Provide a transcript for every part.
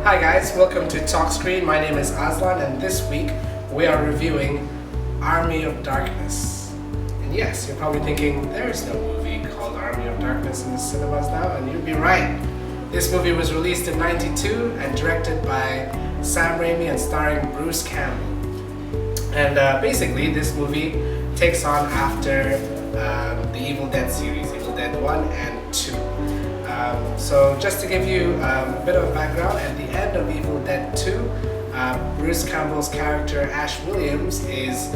Hi guys, welcome to TalkSCREEN. My name is Aslan and this week we are reviewing Army of Darkness. And yes, you're probably thinking there's no movie called Army of Darkness in the cinemas now, and you'd be right. This movie was released in '92 and directed by Sam Raimi and starring Bruce Campbell. And basically this movie takes on after the Evil Dead series, Evil Dead 1 and 2. So just to give you a bit of background, at the end of Evil Dead 2, Bruce Campbell's character Ash Williams is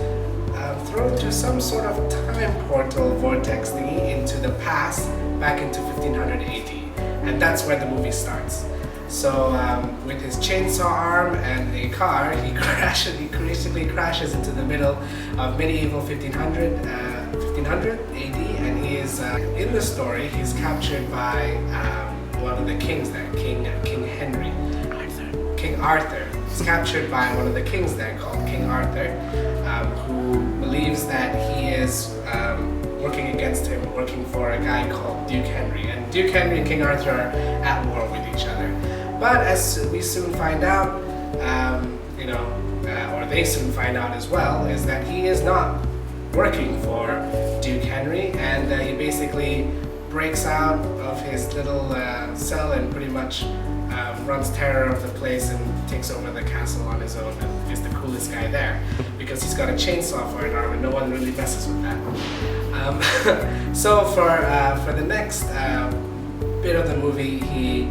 thrown to some sort of time portal vortex thingy into the past, back into 1500 AD, and that's where the movie starts. So with his chainsaw arm and a car, he basically crashes into the middle of medieval 1500 AD, and he is in the story. He's captured by one of the kings there, King Arthur. He's captured by one of the kings there called King Arthur, who believes that he is working against him, working for a guy called Duke Henry. And Duke Henry and King Arthur are at war with each other. But as we soon find out, or they soon find out as well, is that he is not working for Duke Henry, and he basically breaks out of his little cell and pretty much runs terror of the place and takes over the castle on his own, and is the coolest guy there because he's got a chainsaw for an arm and no one really messes with that. So for the next bit of the movie, he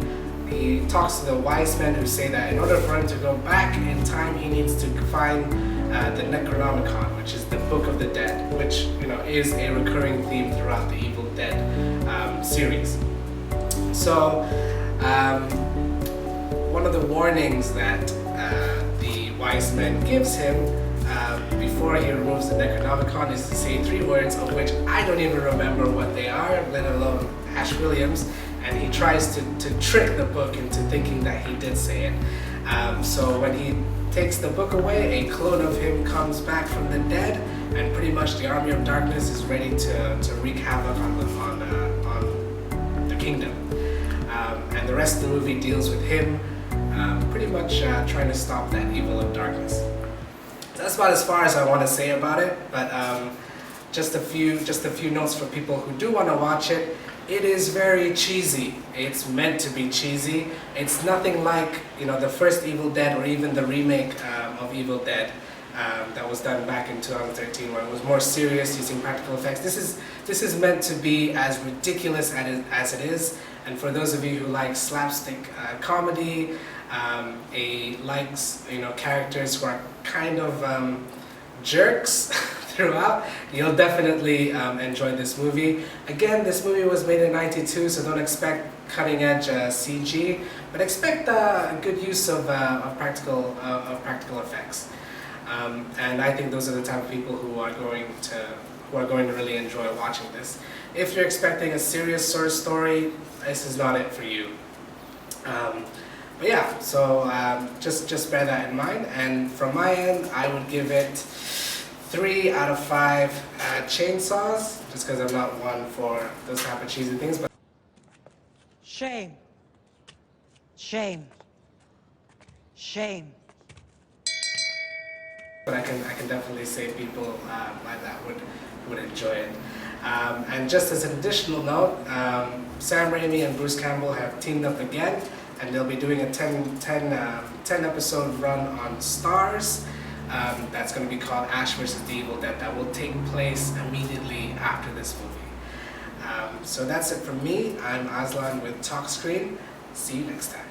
talks to the wise men who say that in order for him to go back in time, he needs to find the Necronomicon, which is the Book of the Dead, which is a recurring theme throughout the Evil Dead series. So one of the warnings that the wise man gives him before he removes the Necronomicon is to say 3 words, of which I don't even remember what they are, let alone Ash Williams, and he tries to trick the book into thinking that he did say it. So when he takes the book away, a clone of him comes back from the dead, and pretty much the Army of Darkness is ready to wreak havoc on the kingdom. And the rest of the movie deals with him pretty much trying to stop that evil of darkness. That's about as far as I want to say about it, but just a few notes for people who do want to watch it. It is very cheesy. It's meant to be cheesy. It's nothing like the first Evil Dead or even the remake of Evil Dead that was done back in 2013, where it was more serious using practical effects. This is meant to be as ridiculous as it is. And for those of you who like slapstick comedy, likes characters who are kind of jerks throughout, you'll definitely enjoy this movie. Again, this movie was made in '92, so don't expect cutting-edge CG, but expect a good use of practical effects. And I think those are the type of people who are going to really enjoy watching this. If you're expecting a serious sort of story, this is not it for you. But yeah, so just bear that in mind. And from my end, I would give it 3 out of 5 chainsaws, just because I'm not one for those type of cheesy things. But shame, shame, shame. But I can definitely say people like that would enjoy it. And just as an additional note, Sam Raimi and Bruce Campbell have teamed up again, and they'll be doing a 10 episode run on Stars. That's going to be called Ash vs. the Evil Dead. That will take place immediately after this movie. So that's it from me. I'm Aslan with TalkSCREEN. See you next time.